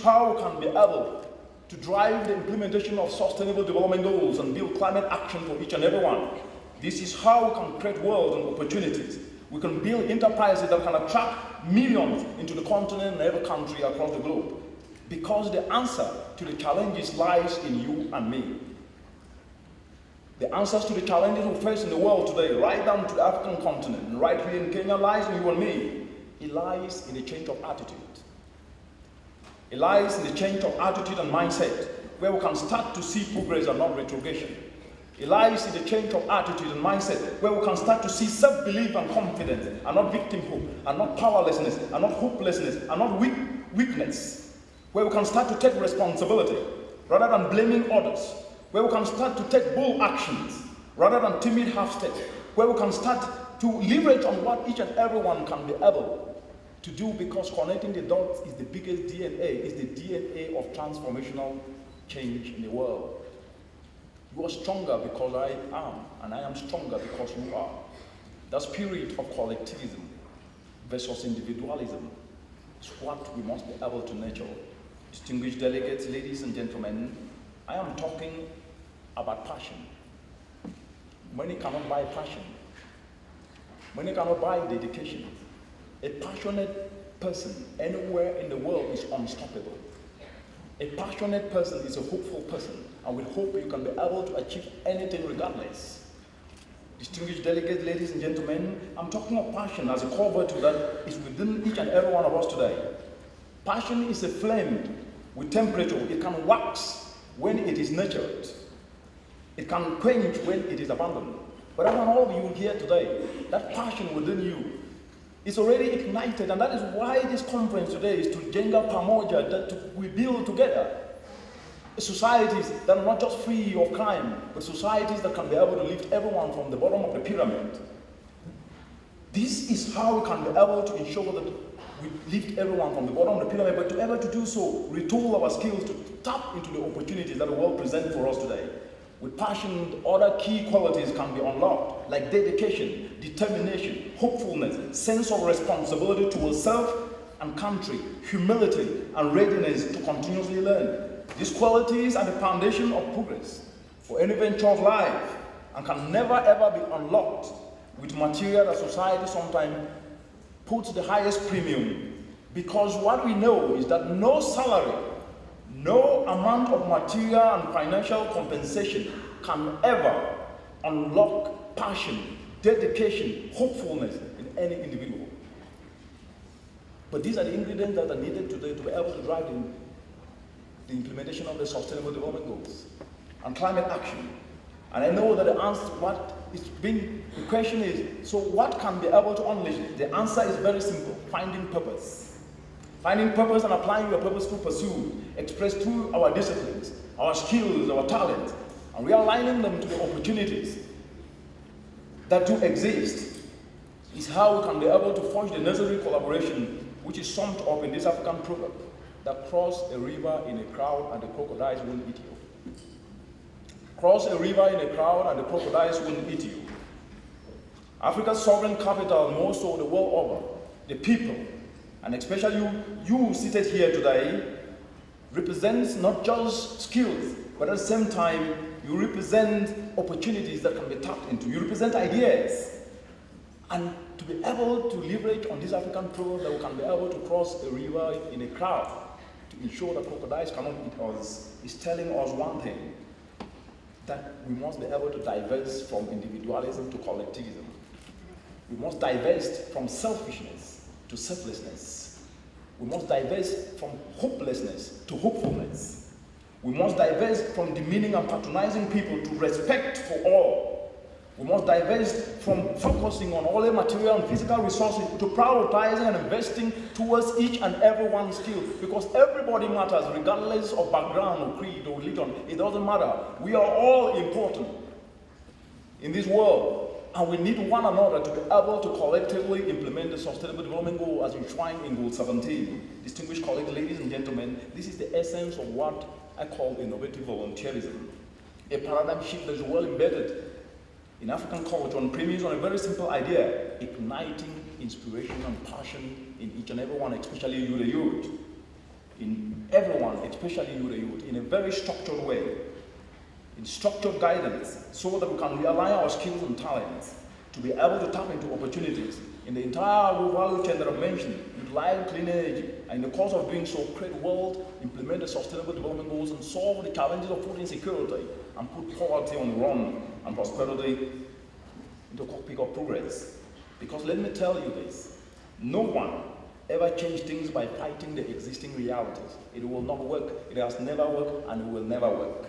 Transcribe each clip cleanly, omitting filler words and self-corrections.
how we can be able to drive the implementation of sustainable development goals and build climate action for each and every one. This is how we can create wealth and opportunities. We can build enterprises that can attract millions into the continent and every country across the globe. Because the answer to the challenges lies in you and me. The answers to the challenges we face in the world today, right down to the African continent, and right here in Kenya, lies in you and me. It lies in the change of attitude. It lies in the change of attitude and mindset, where we can start to see progress and not retrogression. It lies in the change of attitude and mindset, where we can start to see self-belief and confidence, and not victimhood, and not powerlessness, and not hopelessness, and not weakness. Where we can start to take responsibility, rather than blaming others. Where we can start to take bold actions, rather than timid half steps. Where we can start to leverage on what each and everyone can be able to do, because connecting the dots is the biggest DNA, is the DNA of transformational change in the world. You are stronger because I am, and I am stronger because you are. The spirit of collectivism versus individualism is what we must be able to nurture. Distinguished delegates, ladies and gentlemen, I am talking about passion. Money cannot buy passion. Money cannot buy dedication. A passionate person anywhere in the world is unstoppable. A passionate person is a hopeful person, and with hope you can be able to achieve anything regardless. Distinguished delegates, ladies and gentlemen, I'm talking of passion as a core virtue that is within each and every one of us today. Passion is a flame with temperature. It can wax when it is nurtured. It can quench when it is abandoned. But I want all of you here today, that passion within you is already ignited, and that is why this conference today is to jenga pamoja, that we build together societies that are not just free of crime, but societies that can be able to lift everyone from the bottom of the pyramid. This is how we can be able to ensure that we lift everyone from the bottom of the pyramid, but to be able to do so, retool our skills to tap into the opportunities that the world presents for us today. With passion, other key qualities can be unlocked, like dedication, determination, hopefulness, sense of responsibility towards self and country, humility, and readiness to continuously learn. These qualities are the foundation of progress for any venture of life, and can never ever be unlocked with material that society sometimes puts the highest premium. Because what we know is that no salary, no amount of material and financial compensation can ever unlock passion, dedication, hopefulness in any individual. But these are the ingredients that are needed today to be able to drive the implementation of the Sustainable Development Goals and climate action. And I know that the answer, the question is, so what can be able to unleash it? The answer is very simple: finding purpose. Finding purpose and applying your purposeful pursuit, expressed through our disciplines, our skills, our talents, and realigning them to the opportunities that do exist, is how we can be able to forge the necessary collaboration, which is summed up in this African proverb, that cross a river in a crowd and the crocodiles won't eat you. Cross a river in a crowd and the crocodiles won't eat you. Africa's sovereign capital, more so the world over, the people, and especially you seated here today, represents not just skills, but at the same time, you represent opportunities that can be tapped into. You represent ideas. And to be able to leverage on this African program that we can be able to cross a river in a crowd to ensure that crocodiles cannot eat us is telling us one thing, that we must be able to divest from individualism to collectivism. We must divest from selfishness to selflessness. We must divest from hopelessness to hopefulness. We must divest from demeaning and patronizing people to respect for all. We must divest from focusing on only material and physical resources to prioritizing and investing towards each and every one's skill, because everybody matters regardless of background or creed or religion. It doesn't matter. We are all important in this world. And we need one another to be able to collectively implement the Sustainable Development Goal as enshrined in Goal 17. Distinguished colleagues, ladies and gentlemen, this is the essence of what I call innovative volunteerism. A paradigm shift that is well embedded in African culture on premise on a very simple idea: igniting inspiration and passion in each and every one, especially you, the youth, in everyone. especially you the youth, in a very structured way, in structured guidance, so that we can realign our skills and talents to be able to tap into opportunities in the entire value chain that I've mentioned, utilize clean energy, and in the course of doing so, create wealth, implement the sustainable development goals, and solve the challenges of food insecurity, and put poverty on the run, and prosperity into the cockpit of progress. Because let me tell you this, no one ever change things by fighting the existing realities. It will not work, it has never worked, and it will never work.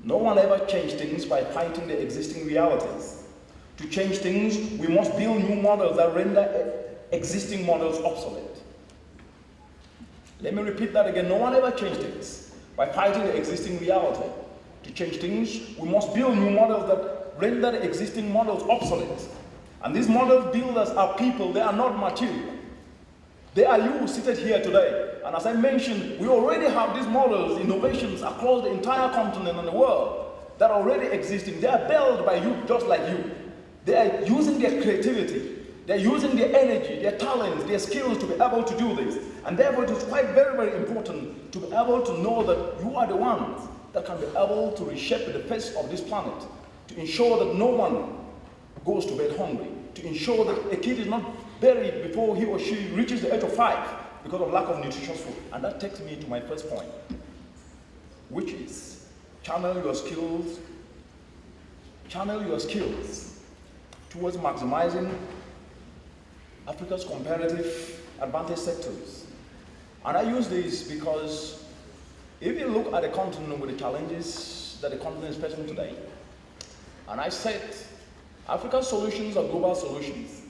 No one ever changed things by fighting the existing realities. To change things, we must build new models that render existing models obsolete. Let me repeat that again. No one ever changed things by fighting the existing reality. To change things, we must build new models that render the existing models obsolete. And these model builders are people, they are not material. They are you seated here today. And as I mentioned, we already have these models, innovations across the entire continent and the world that are already existing. They are built by you just like you. They are using their creativity, they're using their energy, their talents, their skills to be able to do this. And therefore it is quite very, very important to be able to know that you are the ones that can be able to reshape the face of this planet, to ensure that no one goes to bed hungry, to ensure that a kid is not buried before he or she reaches the age of 5 because of lack of nutritious food. And that takes me to my first point, which is channel your skills towards maximizing Africa's comparative advantage sectors. And I use this because if you look at the continent with the challenges that the continent is facing today, and I said Africa's solutions are global solutions.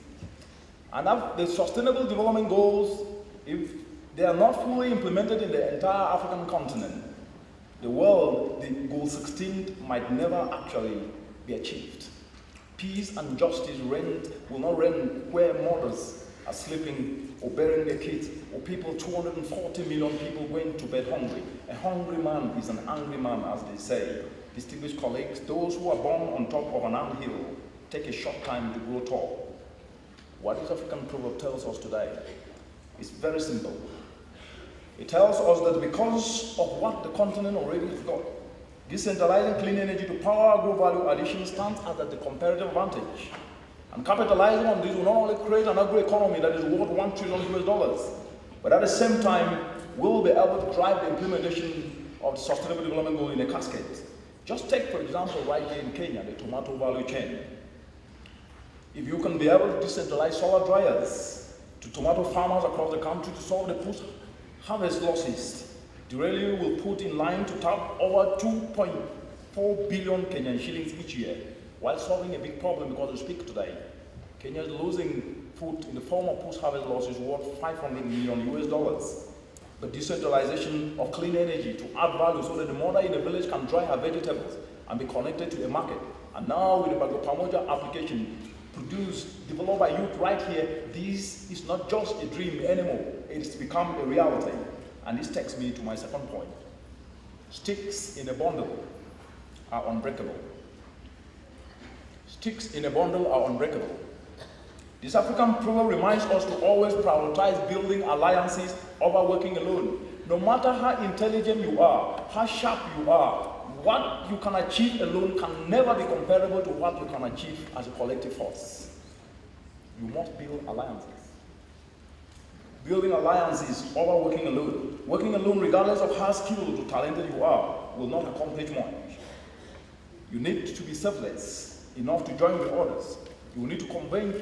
And the sustainable development goals, if they are not fully implemented in the entire African continent, the goal 16 might never actually be achieved. Peace and justice will not reign where mothers are sleeping or burying their kids, or 240 million people going to bed hungry. A hungry man is an angry man, as they say. Distinguished colleagues, those who are born on top of an anthill take a short time to grow tall. What this African proverb tells us today is very simple. It tells us that because of what the continent already has got, decentralizing clean energy to power agro value addition stands as the comparative advantage. And capitalizing on this will not only create an agro economy that is worth $1 trillion, but at the same time will be able to drive the implementation of the sustainable development goal in a cascade. Just take, for example, right here in Kenya, the tomato value chain. If you can be able to decentralize solar dryers to tomato farmers across the country to solve the post-harvest losses, the railway will put in line to tap over 2.4 billion Kenyan shillings each year, while solving a big problem because we speak today. Kenya is losing food in the form of post-harvest losses worth $500 million. But decentralization of clean energy to add value so that the mother in the village can dry her vegetables and be connected to a market. And now with the Pamoja application, developed by youth right here, this is not just a dream anymore. It's become a reality. And this takes me to my second point. Sticks in a bundle are unbreakable. Sticks in a bundle are unbreakable. This African proverb reminds us to always prioritize building alliances over working alone. No matter how intelligent you are, how sharp you are, what you can achieve alone can never be comparable to what you can achieve as a collective force. You must build alliances. Building alliances over working alone. Working alone, regardless of how skilled or talented you are, will not accomplish much. You need to be selfless enough to join with others. You will need to combine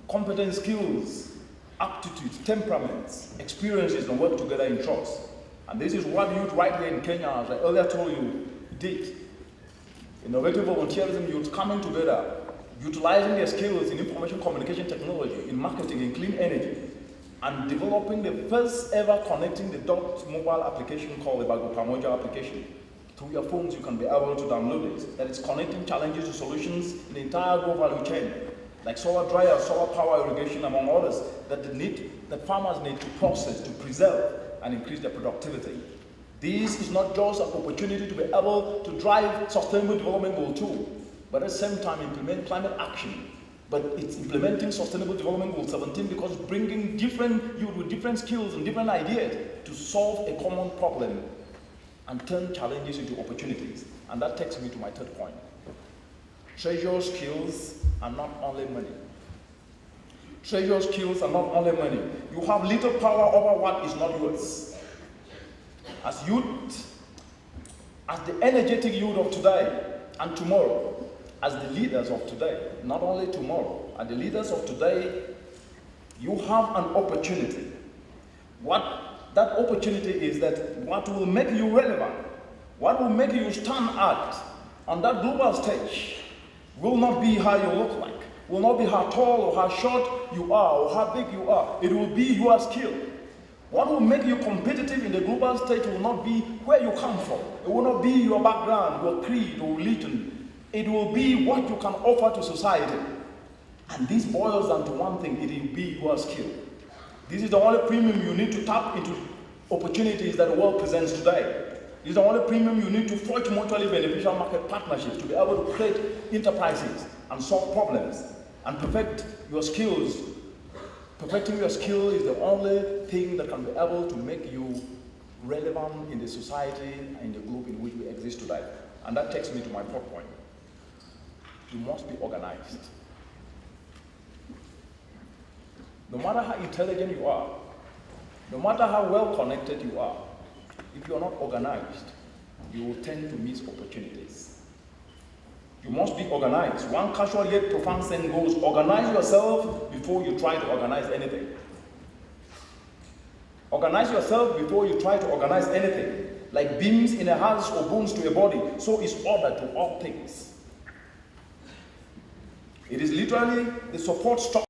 competent skills, aptitudes, temperaments, experiences, and work together in trust. And this is what youth right here in Kenya, as I earlier told you, did. Innovative volunteerism youth coming together, utilizing their skills in information communication technology, in marketing, in clean energy, and developing the first ever connecting the dot mobile application called the Pamoja application. Through your phones, you can be able to download it. That is connecting challenges to solutions in the entire global value chain, like solar dryers, solar power irrigation, among others, that farmers need to process, to preserve, and increase their productivity. This is not just an opportunity to be able to drive sustainable development goal 2, but at the same time implement climate action but it's implementing Sustainable Development Goal 17 because it's bringing different youth with different skills and different ideas to solve a common problem and turn challenges into opportunities. And that takes me to my third point. Treasure skills are not only money. Treasure skills are not only money. You have little power over what is not yours. As youth, as the energetic youth of today and tomorrow, as the leaders of today, not only tomorrow, as the leaders of today, you have an opportunity. What that opportunity is that what will make you relevant, what will make you stand out on that global stage will not be how you look like, will not be how tall or how short you are or how big you are. It will be your skill. What will make you competitive in the global stage will not be where you come from. It will not be your background, your creed or religion. It will be what you can offer to society. And this boils down to one thing, it will be your skill. This is the only premium you need to tap into opportunities that the world presents today. This is the only premium you need to forge mutually beneficial market partnerships to be able to create enterprises and solve problems and perfect your skills. Perfecting your skill is the only thing that can be able to make you relevant in the society and in the globe in which we exist today. And that takes me to my fourth point. You must be organized. No matter how intelligent you are, no matter how well connected you are, if you are not organized, you will tend to miss opportunities. You must be organized. One casual yet profound saying goes, organize yourself before you try to organize anything. Organize yourself before you try to organize anything. Like beams in a house or bones to a body, so is order to all things. It is literally the support structure